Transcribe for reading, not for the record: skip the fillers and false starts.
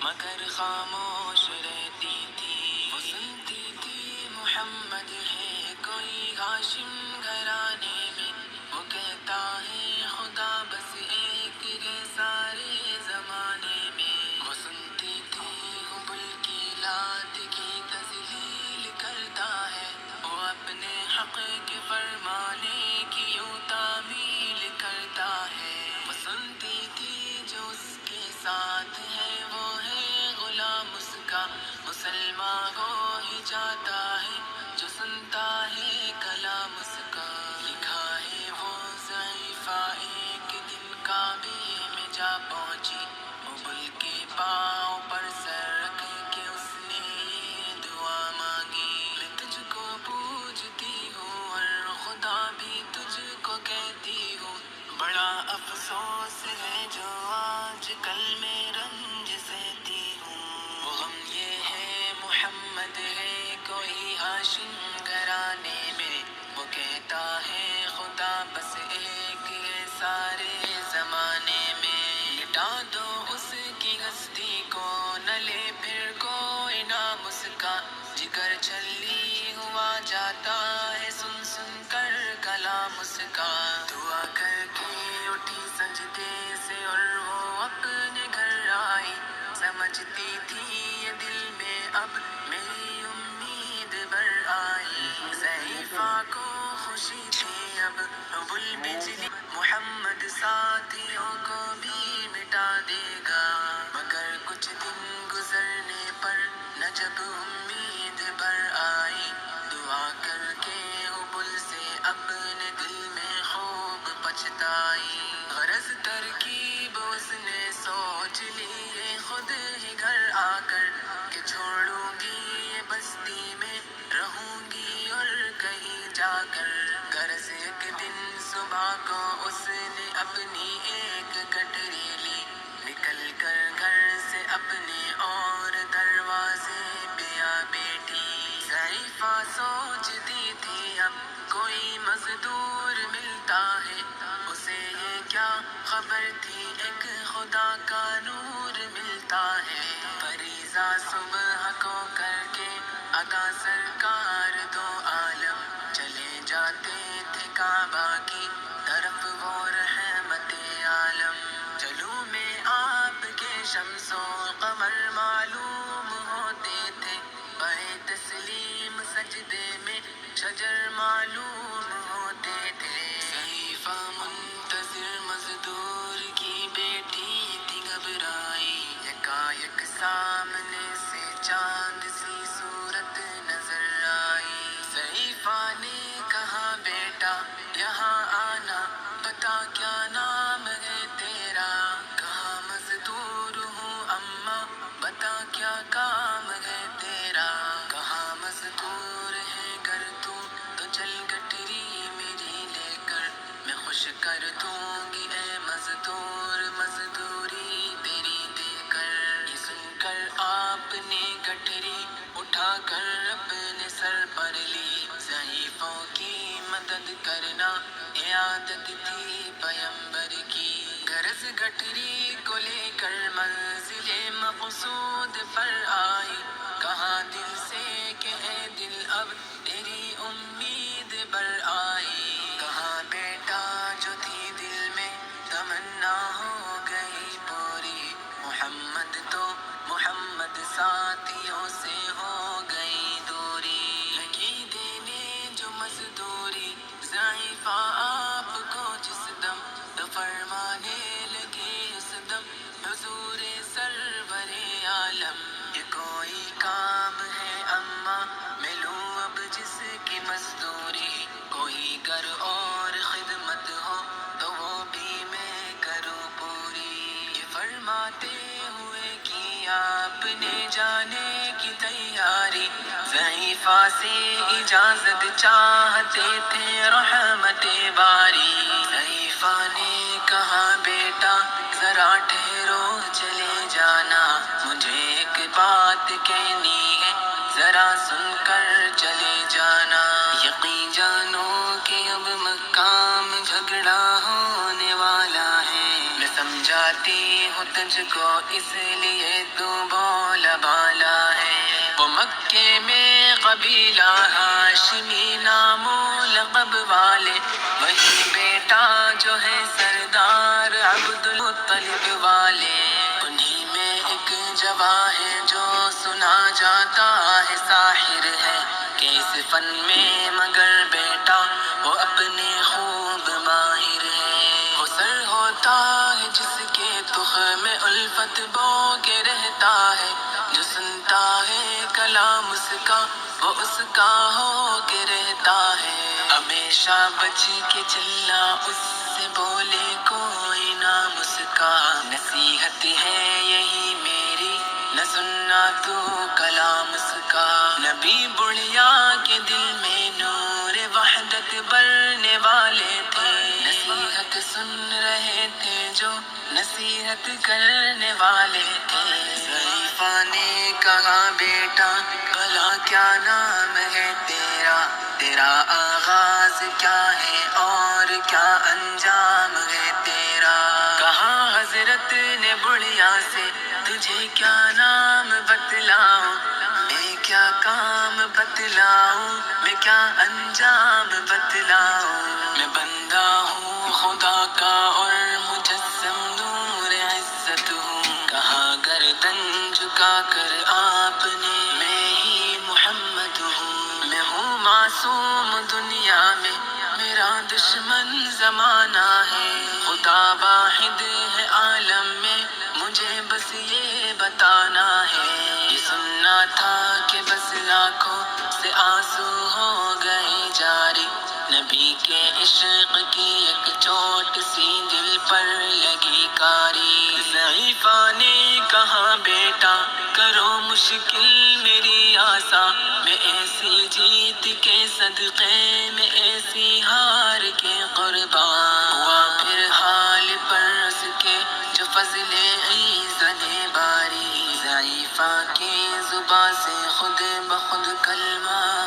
مگر خاموش رہتی تھی، وہ سنتی تھی محمد ہے کوئی ہاشم گھرانے میں، وہ کہتا ہے خدا بس ایک ہے سارے زمانے میں، وہ سنتی تھی حبل کی لات کی تذلیل کرتا ہے، وہ اپنے حق کے فرمانے کی یوں تعمیل کرتا ہے، وہ سنتی تھی جو اس کے ساتھ ہے وہ ہے غلام اس کا، مسلمان ہو ہی جاتا ہے جو سنتا ہے کلام اس کا، لکھا ہے وہ ضعیفہ ایک دن کعبے میں جا پہنچی، حبل کے پاؤں پر سر رکھ کے اس نے یہ دعا مانگی، میں تجھ کو پوجتی ہوں اور خدا بھی تجھ کو کہتی ہوں، بڑا افسوس ہے جو آج کل میں رنج سہتی ہوں، وہ غم یہ ہے محمد ہے کوئی ہاشم گھرانے میں، وہ کہتا ہے خدا بس ایک ہے سارے زمانے میں، مٹا دو اس کی ہستی کو نہ لے پھر کوئی نام اس کا، جگر چھلی ہوا جاتا ہے سن سن کر کلام اس کا، دعا کر کے اٹھی سجدے سے اور وہ اپنے گھر آئی، سمجھتی تھی یہ دل میں اب میری امید بر آئی، صحیفہ کو خوشی تھی اب حبل بجلی محمد ساتھیوں کو بھی مٹا دے گا، مگر کچھ دن گزرنے پر نہ جب امید بر آئی، دعا کر کے حبل سے اپنے دل میں خوب پچھتائی، غرض ترکیب اس نے سوچ لی ہے خود ہی گھر آ کر کہ چھوڑوں گی یہ بستی میں رہوں گی اور کہیں جا کر، غرض ایک دن صبح کو اس نے اپنی ایک گٹری لی، نکل کر گھر سے اپنے اور دروازے پہ آ بیٹھی، ضعیفہ سوچتی تھی اب کوئی مزدور ملتا ہے، اسے یہ کیا خبر تھی ایک خدا کا نور ملتا ہے، فریضہ صبح کو کر کے ادا سرکار دو عالم چلے جاتے تھے کعبہ کی طرف وہ رحمت عالم، چلوں میں آپ کے شمس و قمر معلوم ہوتے تھے، بے تسلیم سجدے میں شجر معلوم ہوتے تھے، صحیفہ منتظر مزدور کی بیٹی تھی گھبرائی، یکایک سامنے سے چاند سی صورت نظر آئی، صحیفہ نے کہا بیٹا یہاں آنا، بتا کیا نام ہے تیرا، کہا مزدور ہوں اماں، بتا کیا کام ہے تیرا، کہا مزدور ہے گر تو چل گٹری میری لے کر، میں خوش کر دوں گی اے مزدور مزدوری تیری دے کر، یہ سن کر آپ نے گٹری اٹھا کر اپنے سر پر لی، ضعیفوں کی مدد کرنا یہ عادت تھی پیمبر کی، غرض گٹری کو لے کر منزل مقصود پر آئی، کہا دل سے کہ اے دل اب تیری امید بر آئی، کہا بیٹا جو تھی دل میں تمنا ہو گئی پوری، محمد تو محمد ساتھیوں سے ہو گئی دوری، لگی دینے جو مزدوری ضعیفہ آپ کو جس دم، تو فرمانے لگے اس دم حضور سرور عالم، یہ کوئی کام ہے اماں میں لوں اب جس کی مزدوری، کوئی گر اور خدمت ہو تو وہ بھی میں کروں پوری، یہ فرماتے ہوئے کی آپ نے جانے کی تیاری، ضعیفہ سے اجازت چاہتے تھے رحمت باری، ضعیفہ نے کہا بیٹا ذرا ٹھہرو چلے جانا، مجھے ایک بات کہنی ہے ذرا سن کر چلے جانا، یقین جانو کہ اب مکہ میں جھگڑا ہونے والا ہے، میں سمجھاتی ہوں تجھ کو اس لیے تو بولا بالا ہے۔ وہ مکے میں قبیلہ ہاشمی نام و لقب والے، وہی بیٹا جو ہے سردار عبد المطلب والے۔ انہی میں ایک جواں ہے جو سنا جاتا ہے ساحر ہے، کہ اس فن میں مگر بیٹا وہ اپنے خوب ماہر ہے۔ وہ سر ہوتا ہے جس کے تخم میں الفت بو کے رہتا ہے، جو سنتا ہے کلام اس کا وہ اس کا ہو کے رہتا ہے۔ ہمیشہ بچ کے چلنا اس سے بولے کوئی نام اس کا، نصیحت ہے یہی میری نہ سننا تو کلام اس کا۔ نبی بڑھیا کے دل میں نور وحدت بھرنے والے تھے، نصیحت سن رہے تھے جو نصیحت کرنے والے تھے۔ ضعیفہ نے کہا بیٹا بھلا کیا نام ہے تیرا، تیرا آغاز کیا ہے اور کیا انجام ہے تیرا۔ کہا حضرت نے بڑھیا سے تجھے کیا نام بتلاؤں، میں کیا کام بتلاؤں، میں کیا انجام بتلاؤں۔ میں بندہ ہوں خدا کا اور مجسم نور عزت ہوں، کہا گردن جھکا کر آپ نے میں ہی محمد ہوں۔ میں ہوں معصوم دنیا میں میرا دشمن زمانہ ہے، خدا واحد ہے عالم میں مجھے بس یہ بتانا ہے۔ یہ سننا تھا کہ بس لاکھوں سے آنسو ہو گئے جاری، نبی کے عشق کی ایک چوٹ سی دل پر لگی کاری۔ ضعیفہ نے کہا بیٹا کرو مشکل میری آساں، میں ایسی جیت کے صدقے میں ایسی ہار کے قربان ہوا، پھر حال پر اس کے جو فضل ایزد باری۔ ضعیفہ کی زباں سے خود بخود کلمہ